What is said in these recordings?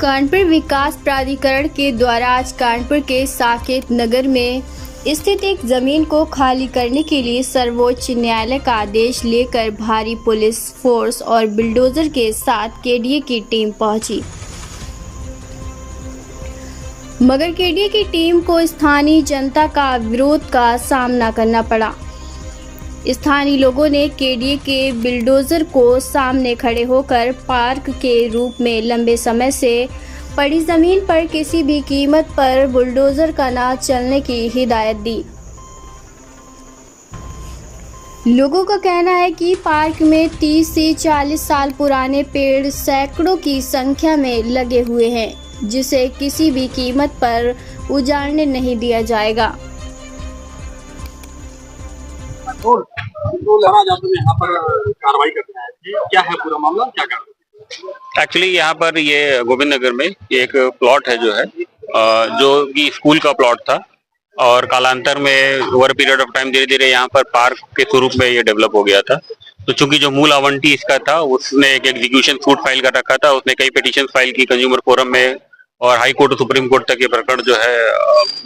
कानपुर विकास प्राधिकरण के द्वारा आज कानपुर के साकेत नगर में स्थित एक जमीन को खाली करने के लिए सर्वोच्च न्यायालय का आदेश लेकर भारी पुलिस फोर्स और बुलडोजर के साथ केडीए की टीम पहुंची, मगर केडीए की टीम को स्थानीय जनता का विरोध का सामना करना पड़ा। स्थानीय लोगों ने केडीए के बुलडोजर को सामने खड़े होकर पार्क के रूप में लंबे समय से पड़ी जमीन पर किसी भी कीमत पर बुलडोजर का न चलने की हिदायत दी। लोगों का कहना है कि पार्क में 30 से 40 साल पुराने पेड़ सैकड़ों की संख्या में लगे हुए हैं, जिसे किसी भी कीमत पर उजाड़ने नहीं दिया जाएगा। यहाँ पर कार्रवाई करते हैं, क्या है पूरा मामला, क्या कार्रवाई? एक्चुअली यहाँ पर ये गोविंद नगर में एक प्लॉट है जो कि स्कूल का प्लॉट था और कालांतर में ओवर पीरियड ऑफ टाइम धीरे धीरे यहाँ पर पार्क के स्वरूप में ये डेवलप हो गया था। तो चूंकि जो मूल आवंटी इसका था उसने एक एग्जीक्यूशन सूट फाइल कर रखा था, उसने कई पिटीशन फाइल की कंज्यूमर फोरम में और हाई कोर्ट सुप्रीम कोर्ट तक ये प्रकरण जो है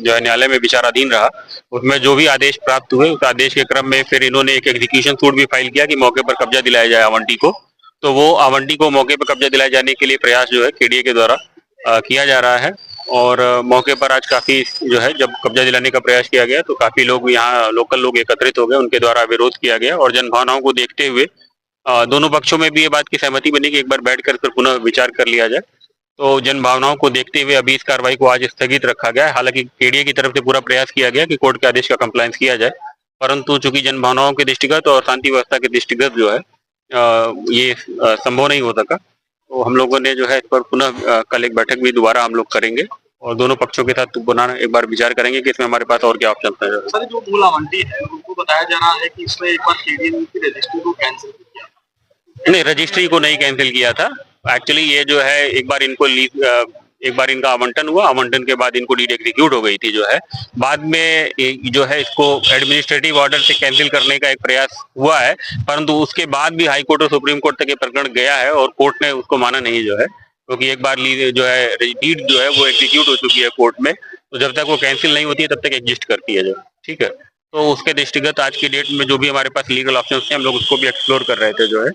न्यायालय में विचाराधीन रहा। उसमें जो भी आदेश प्राप्त हुए उस आदेश के क्रम में फिर इन्होंने एक एग्जीक्यूशन सूट भी फाइल किया कि मौके पर कब्जा दिलाया जाए आवंटी को। तो वो आवंटी को मौके पर कब्जा दिलाए जाने के लिए प्रयास जो है केडीए के द्वारा किया जा रहा है और मौके पर आज काफी जो है जब कब्जा दिलाने का प्रयास किया गया तो काफी लोग यहाँ लोकल लोग एकत्रित हो गए, उनके द्वारा विरोध किया गया और जनभावनाओं को देखते हुए दोनों पक्षों में भी ये बात की सहमति बनी कि एक बार बैठकर फिर पुनः विचार कर लिया जाए। तो जनभावनाओं को देखते हुए अभी इस कार्रवाई को आज स्थगित रखा गया है। हालांकि केडीए की तरफ से पूरा प्रयास किया गया कि कोर्ट के आदेश का कंप्लायंस किया जाए, परंतु चूंकि जनभावनाओं के दृष्टिगत और शांति व्यवस्था के दृष्टिगत जो है ये संभव नहीं हो सका। तो हम लोगों ने जो है इस पर पुनः कल एक बैठक भी दोबारा हम लोग करेंगे और दोनों पक्षों के साथ पुनः एक बार विचार करेंगे कि इसमें हमारे पास और क्या ऑप्शन है। सर, जो मूल आवंटी है उनको बताया जा रहा है कि इसमें एक बार केडीए की रजिस्ट्री को कैंसिल किया। नहीं, रजिस्ट्री को नहीं कैंसिल किया था। एक्चुअली ये जो है एक बार इनका आवंटन हुआ, आवंटन के बाद इनको डीड एग्जीक्यूट हो गई थी जो है। बाद में जो है इसको एडमिनिस्ट्रेटिव ऑर्डर से कैंसिल करने का एक प्रयास हुआ है, परंतु उसके बाद भी हाई कोर्ट और सुप्रीम कोर्ट तक ये प्रकरण गया है और कोर्ट ने उसको माना नहीं जो है, क्योंकि एक बार जो है डीड जो है वो एग्जीक्यूट हो चुकी है कोर्ट में। तो जब तक वो कैंसिल नहीं होती है तब तक एग्जिस्ट करती है जो, ठीक है। तो उसके दृष्टिगत आज की डेट में जो भी हमारे पास लीगल ऑप्शंस थे हम लोग उसको भी एक्सप्लोर कर रहे थे जो है।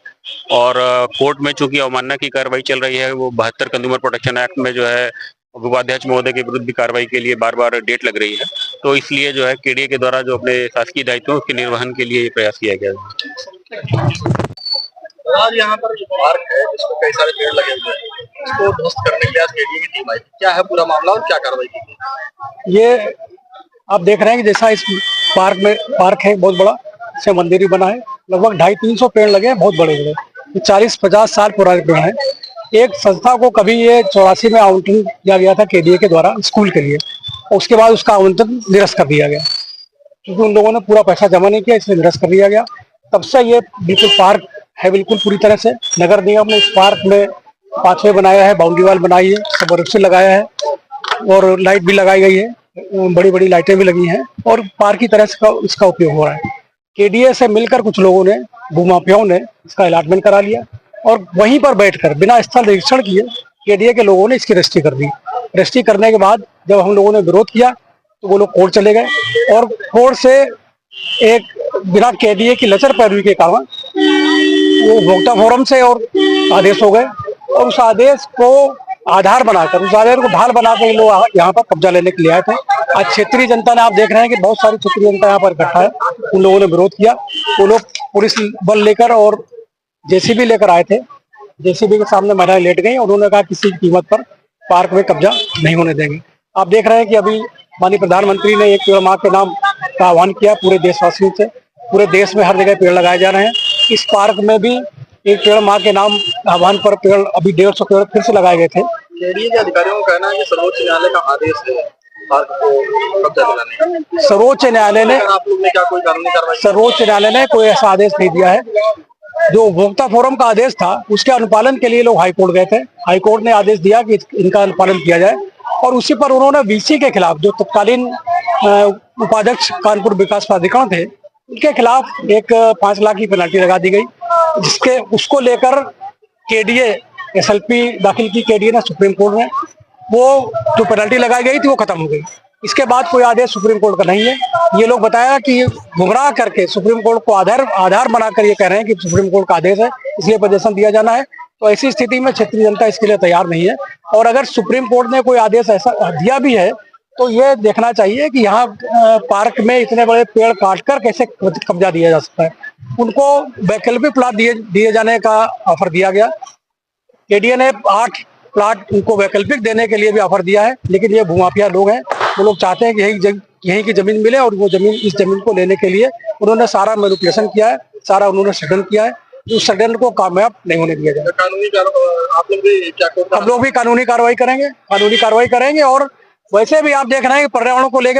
और कोर्ट में चूंकि अवमानना की कार्रवाई चल रही है, वो 72 कंज्यूमर प्रोटेक्शन एक्ट में जो है उपाध्यक्ष महोदय के विरुद्ध भी कार्रवाई के लिए बार बार डेट लग रही है। तो इसलिए जो है केडीए के द्वारा जो अपने शासकीय दायित्व है उसके निर्वहन के लिए ये प्रयास किया गया है। आज यहाँ पर जो पार्क है जिसमें कई सारे पेड़ लगे हुए हैं, इसको ध्वस्त करने के लिए आज केडीए की टीम आई। क्या है पूरा मामला और क्या कार्रवाई की गई? ये आप देख रहे हैं कि जैसा इस पार्क है बहुत बड़ा, इसमें मंदिर भी बना है। लगभग 250-300 पेड़ लगे हैं, बहुत बड़े बड़े। ये 40-50 साल पुराने पेड़ हैं। एक संस्था को कभी ये 84 में आवंटन किया गया था केडीए के द्वारा स्कूल के लिए, उसके बाद उसका आवंटन निरस्त कर दिया गया क्योंकि उन लोगों ने पूरा पैसा जमा नहीं किया, इसलिए निरस्त कर दिया गया। तब से ये बिल्कुल पार्क है बिल्कुल पूरी तरह से। नगर निगम ने इस पार्क में पाथवे बनाया है, बाउंड्री वाल बनाई है, सब वृक्ष लगाया है और लाइट भी लगाई गई है, बड़ी बड़ी लाइटें भी लगी हैं और पार्क की तरह से इसका उपयोग हो रहा है। केडीए से मिलकर कुछ लोगों ने, भूमाफियाओं ने इसका अलॉटमेंट करा लिया और वहीं पर बैठकर बिना स्थल निरीक्षण किए केडीए के लोगों ने इसकी रजिस्ट्री कर दी। रजिस्ट्री करने के बाद जब हम लोगों ने विरोध किया तो वो लोग कोर्ट चले गए और कोर्ट से एक बिना केडीए की लचर पैरवी के कारण वो उपभोक्ता फोरम से और आदेश हो गए और उस आदेश को आधार बनाकर, उस आधार को ढाल बनाकर ये लोग यहाँ पर कब्जा लेने के लिए आए थे। आज क्षेत्रीय जनता ने, आप देख रहे हैं कि बहुत सारी क्षेत्रीय जनता यहाँ पर इकट्ठा है, उन लोगों ने विरोध किया। वो लोग पुलिस बल लेकर और जेसीबी लेकर आए थे। जेसीबी के सामने महिलाएं लेट गई और उन्होंने कहा किसी कीमत पर पार्क में कब्जा नहीं होने देंगे। आप देख रहे हैं कि अभी माननीय प्रधानमंत्री ने एक पेड़ माँ के नाम का आह्वान किया पूरे देशवासियों से। पूरे देश में हर जगह पेड़ लगाए जा रहे हैं। इस पार्क में भी एक पेड़ माँ के नाम आह्वान पर पेड़ अभी 150 पेड़ फिर से लगाए गए थे। केडीए के अधिकारियों का कहना है कि सर्वोच्च न्यायालय का आदेश है पार्क को कब्जा दिलाने का। सर्वोच्च न्यायालय ने, आप लोग ने क्या कोई कानूनी कार्रवाई? सर्वोच्च न्यायालय ने कोई ऐसा आदेश नहीं दिया है। जो उपभोक्ता फोरम का आदेश था उसके अनुपालन के लिए लोग हाईकोर्ट गए थे। हाईकोर्ट ने आदेश दिया कि इनका अनुपालन किया जाए और उसी पर उन्होंने वीसी के खिलाफ, जो तत्कालीन उपाध्यक्ष कानपुर विकास प्राधिकरण थे, उनके खिलाफ एक 5 लाख की पेनल्टी लगा दी गई, जिसके उसको लेकर केडीए SLP दाखिल की केडीए ने सुप्रीम कोर्ट में, वो जो पेनल्टी लगाई गई थी वो खत्म हो गई। इसके बाद कोई आदेश सुप्रीम कोर्ट का नहीं है। ये लोग बताया कि गुमराह करके सुप्रीम कोर्ट को आधार बनाकर ये कह रहे हैं कि सुप्रीम कोर्ट का आदेश है, इसलिए प्रदर्शन दिया जाना है। तो ऐसी स्थिति में क्षेत्रीय जनता इसके लिए तैयार नहीं है। और अगर सुप्रीम कोर्ट ने कोई आदेश ऐसा दिया भी है तो ये देखना चाहिए कि यहाँ पार्क में इतने बड़े पेड़ काटकर कैसे कब्जा दिया जा सकता है। उनको वैकल्पिक प्लाट दिए जाने का ऑफर दिया गया। केडीए ने 8 प्लाट उनको वैकल्पिक देने के लिए भी ऑफर दिया है, लेकिन ये भूमाफिया लोग हैं। वो लोग चाहते हैं कि यहीं की जमीन मिले और वो इस जमीन को लेने के लिए उन्होंने सारा मैनिपुलेशन किया है, सारा उन्होंने षड्यंत्र किया है। उस षड्यंत्र को कामयाब नहीं होने दिया जाएगा। आप लोग भी क्या हम लोग भी कानूनी कार्रवाई करेंगे और वैसे भी आप देख रहे हैं कि पर्यावरण को लेकर